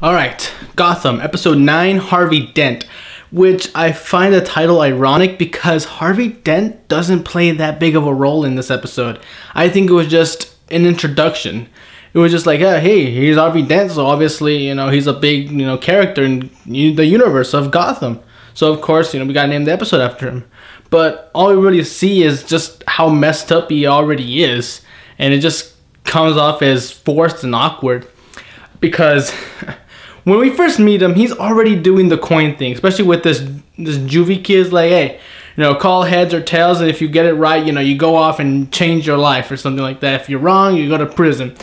Alright, Gotham, episode 9, Harvey Dent, which I find the title ironic because Harvey Dent doesn't play that big of a role in this episode. I think it was just an introduction. It was just like, hey, here's Harvey Dent, so obviously, he's a big, character in the universe of Gotham. So of course, we gotta name the episode after him. But all we really see is just how messed up he already is. And it just comes off as forced and awkward. Because when we first meet him, he's already doing the coin thing, especially with this juvie kid. Like, hey, call heads or tails, and if you get it right, you go off and change your life or something like that. If you're wrong, you go to prison.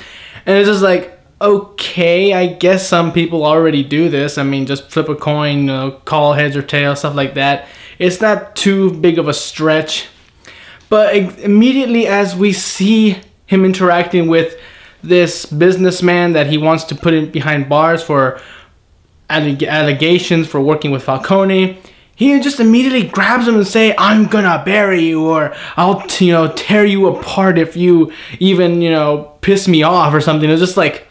And it's just like, okay, I guess some people already do this. I mean, just flip a coin, call heads or tails, stuff like that. It's not too big of a stretch. But immediately as we see him interacting with this businessman that he wants to put in behind bars for allegations for working with Falcone, he just immediately grabs him and say, "I'm gonna bury you, or I'll tear you apart if you even piss me off," or something. It's just like,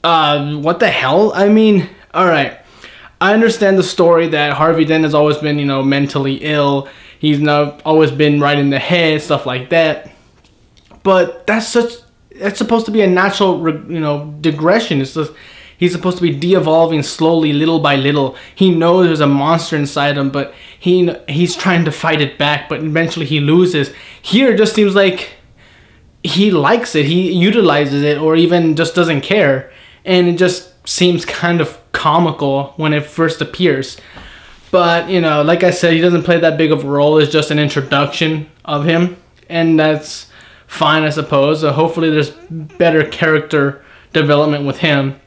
what the hell? I mean, all right, I understand the story that Harvey Dent has always been mentally ill. He's now always been right in the head, stuff like that. But that's supposed to be a natural, digression. It's just, he's supposed to be de-evolving slowly, little by little. He knows there's a monster inside him, but he's trying to fight it back, but eventually he loses. Here it just seems like he likes it, he utilizes it, or even just doesn't care. And it just seems kind of comical when it first appears. But, like I said, he doesn't play that big of a role. It's just an introduction of him, and that's fine, I suppose. Hopefully there's better character development with him.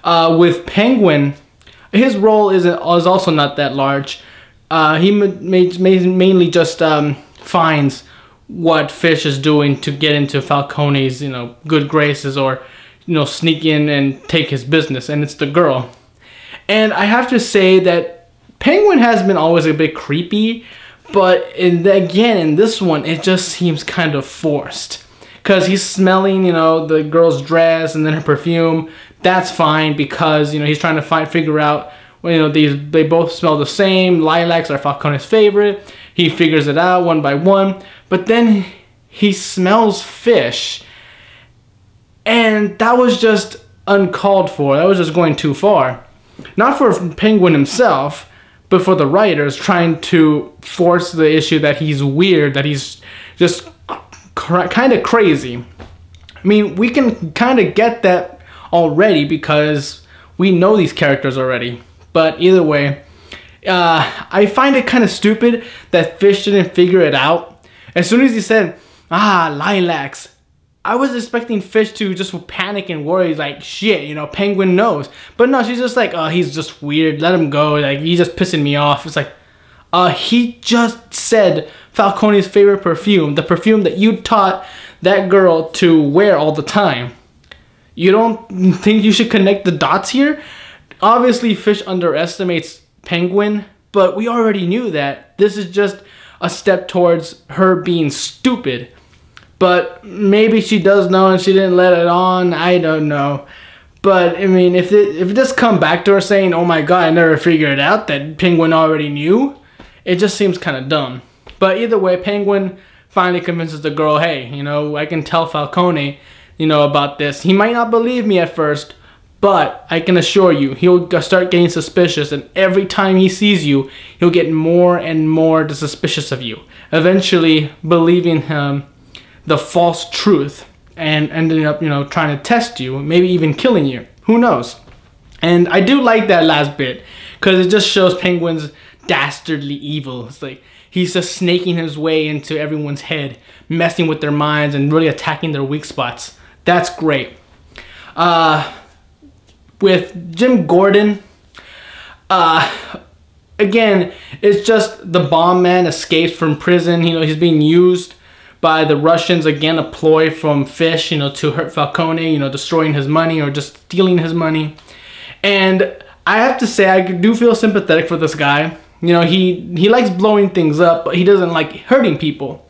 With Penguin, his role is also not that large. He mainly just finds what Fish is doing to get into Falcone's good graces, or sneak in and take his business, and it's the girl. And I have to say that Penguin has been always a bit creepy, but again, in this one, it just seems kind of forced. Because he's smelling, the girl's dress and then her perfume. That's fine because, he's trying to figure out, they both smell the same. Lilacs are Falcone's favorite. He figures it out one by one. But then he smells fish. And that was just uncalled for. That was just going too far. Not for Penguin himself, but for the writers trying to force the issue that he's weird, that he's just kind of crazy. I mean, we can kind of get that already because we know these characters already. But either way, I find it kind of stupid that Fish didn't figure it out. As soon as he said, lilacs, I was expecting Fish to just panic and worry, like, shit, Penguin knows. But no, she's just like, oh, he's just weird, let him go, like, he's just pissing me off. It's like, he just said Falcone's favorite perfume, the perfume that you taught that girl to wear all the time. You don't think you should connect the dots here? Obviously, Fish underestimates Penguin, but we already knew that. This is just a step towards her being stupid. But maybe she does know and she didn't let it on. I don't know. But, I mean, if it just come back to her saying, oh my god, I never figured it out that Penguin already knew, it just seems kind of dumb. But either way, Penguin finally convinces the girl, hey, I can tell Falcone, about this. He might not believe me at first, but I can assure you, he'll start getting suspicious, and every time he sees you, he'll get more and more suspicious of you. Eventually, believing him the false truth, and ending up, trying to test you, maybe even killing you. Who knows? And I do like that last bit, because it just shows Penguin's dastardly evil. It's like he's just snaking his way into everyone's head, messing with their minds and really attacking their weak spots. That's great. With Jim Gordon, again, it's just the bomb man escapes from prison. He's being used by the Russians, again, a ploy from Fish, to hurt Falcone, destroying his money or just stealing his money. And I have to say, I do feel sympathetic for this guy. He likes blowing things up, but he doesn't like hurting people.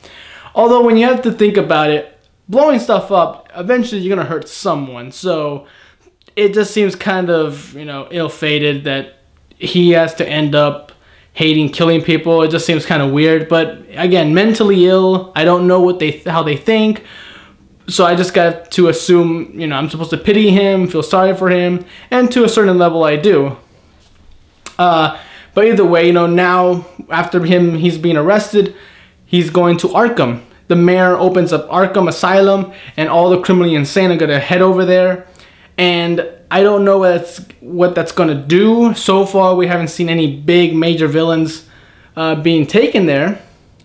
Although when you have to think about it, blowing stuff up, eventually you're gonna hurt someone. So it just seems kind of, you know, ill-fated that he has to end up hating killing people. It just seems kind of weird. But again, mentally ill. I don't know how they think. So I just got to assume, you know, I'm supposed to pity him, feel sorry for him, and to a certain level I do. But either way, you know, now after he's being arrested, he's going to Arkham. The mayor opens up Arkham Asylum, and all the criminally insane are gonna head over there. And I don't know what that's gonna do. So far, we haven't seen any big major villains being taken there.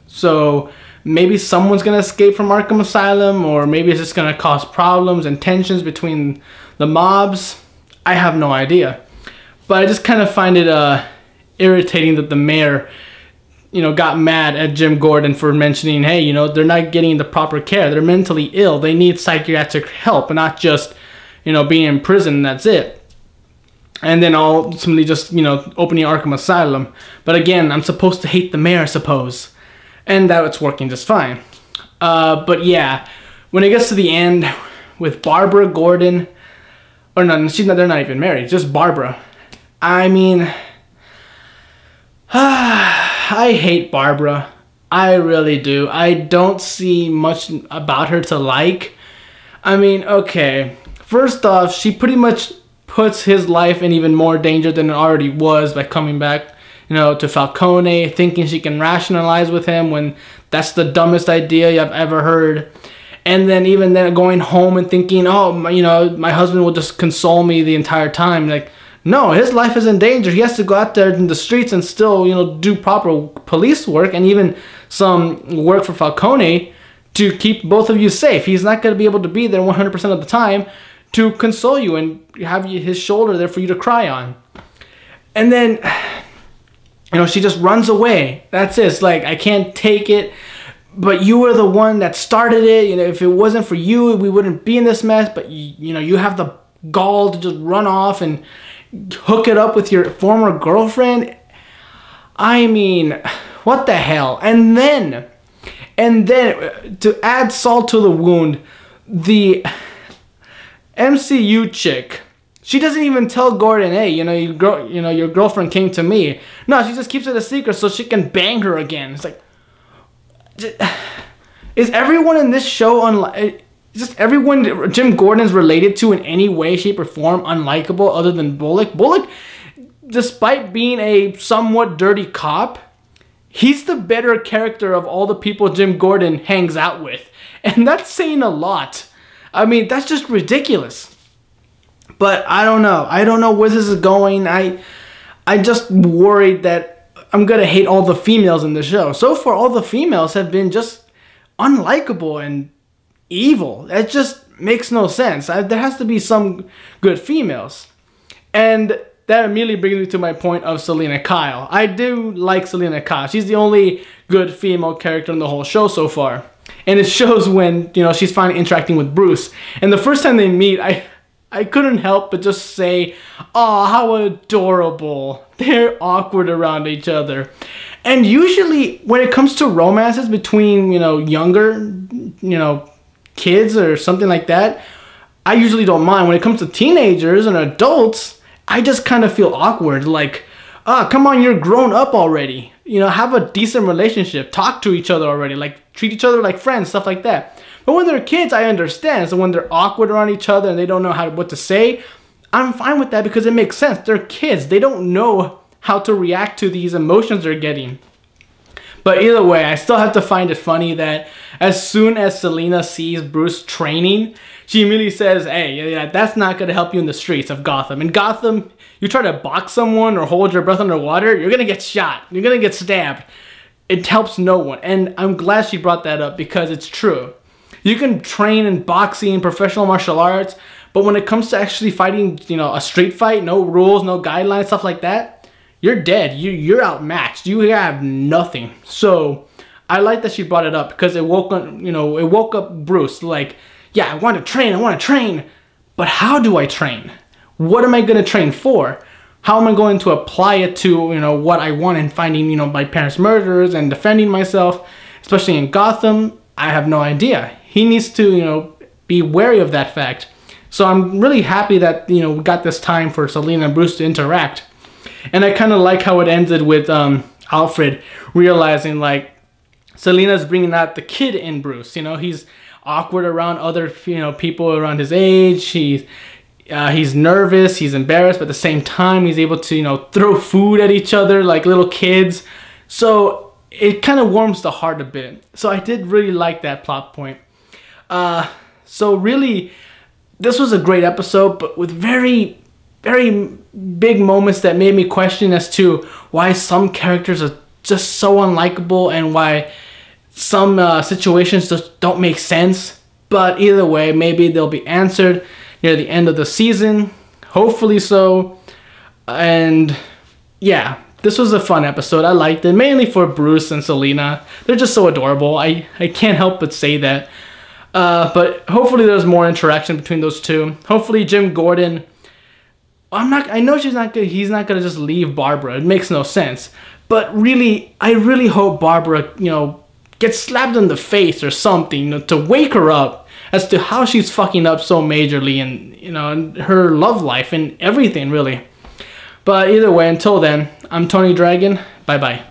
So maybe someone's gonna escape from Arkham Asylum, or maybe it's just gonna cause problems and tensions between the mobs. I have no idea. But I just kind of find it irritating that the mayor, you know, got mad at Jim Gordon for mentioning, hey, you know, they're not getting the proper care. They're mentally ill. They need psychiatric help, and not just, you know, being in prison and that's it. And then ultimately just, you know, opening Arkham Asylum. But again, I'm supposed to hate the mayor, I suppose. And that it's working just fine. But yeah, when it gets to the end with Barbara Gordon, or no, they're not even married, just Barbara. I mean, I hate Barbara. I really do. I don't see much about her to like. I mean, okay. First off, she pretty much puts his life in even more danger than it already was by coming back, you know, to Falcone, thinking she can rationalize with him when that's the dumbest idea I've ever heard. And then even then going home and thinking, oh, you know, my husband will just console me the entire time. Like, no, his life is in danger. He has to go out there in the streets and still, you know, do proper police work and even some work for Falcone to keep both of you safe. He's not going to be able to be there 100% of the time to console you and have his shoulder there for you to cry on. And then, you know, she just runs away. That's it. It's like, I can't take it. But you were the one that started it. You know, if it wasn't for you, we wouldn't be in this mess. But, you know, you have the gall to just run off and hook it up with your former girlfriend. I mean, what the hell? And then to add salt to the wound, the MCU chick, she doesn't even tell Gordon, hey, you know, your girlfriend came to me. No, she just keeps it a secret so she can bang her again. It's like, is everyone in this show just everyone Jim Gordon's related to in any way, shape, or form unlikable other than Bullock? Bullock, despite being a somewhat dirty cop, he's the better character of all the people Jim Gordon hangs out with. And that's saying a lot. I mean, that's just ridiculous. But I don't know. I don't know where this is going. I just worried that I'm going to hate all the females in the show. So far, all the females have been just unlikable and evil. It just makes no sense. There has to be some good females. And that immediately brings me to my point of Selina Kyle. I do like Selina Kyle. She's the only good female character in the whole show so far. And it shows when, you know, she's finally interacting with Bruce. And the first time they meet, I couldn't help but just say, oh, how adorable. They're awkward around each other. And usually when it comes to romances between, you know, younger, you know, kids or something like that, I usually don't mind. When it comes to teenagers and adults, I just kind of feel awkward. Like, come on, you're grown up already. You know, have a decent relationship. Talk to each other already. Like, treat each other like friends, stuff like that. But when they're kids, I understand. So when they're awkward around each other and they don't know what to say, I'm fine with that because it makes sense. They're kids. They don't know how to react to these emotions they're getting. But either way, I still have to find it funny that as soon as Selina sees Bruce training, she immediately says, hey, yeah, that's not going to help you in the streets of Gotham. In Gotham, you try to box someone or hold your breath underwater, you're going to get shot. You're going to get stabbed. It helps no one. And I'm glad she brought that up because it's true. You can train in boxing, professional martial arts, but when it comes to actually fighting, you know, a street fight, no rules, no guidelines, stuff like that, you're dead. You're outmatched. You have nothing. So I like that she brought it up because it woke up Bruce. Like, yeah, I want to train, but how do I train? What am I going to train for? How am I going to apply it to, you know, what I want in finding, you know, my parents' murderers and defending myself, especially in Gotham? I have no idea. He needs to, you know, be wary of that fact. So I'm really happy that, you know, we got this time for Selina and Bruce to interact. And I kind of like how it ended with Alfred realizing, like, Selina's bringing out the kid in Bruce. You know, he's awkward around other, you know, people around his age. He's nervous, he's embarrassed, but at the same time, he's able to, you know, throw food at each other like little kids. So it kind of warms the heart a bit. So I did really like that plot point. So really, this was a great episode, but with very, very big moments that made me question as to why some characters are just so unlikable and why some situations just don't make sense. But either way, maybe they'll be answered near the end of the season. Hopefully so. And yeah, this was a fun episode. I liked it, mainly for Bruce and Selina. They're just so adorable. I can't help but say that. But hopefully there's more interaction between those two. Hopefully Jim Gordon, I know he's not gonna just leave Barbara. It makes no sense. But really, I really hope Barbara, you know, gets slapped in the face or something, you know, to wake her up as to how she's fucking up so majorly in, you know, in her love life and everything, really. But either way, until then, I'm Tony Dragon. Bye-bye.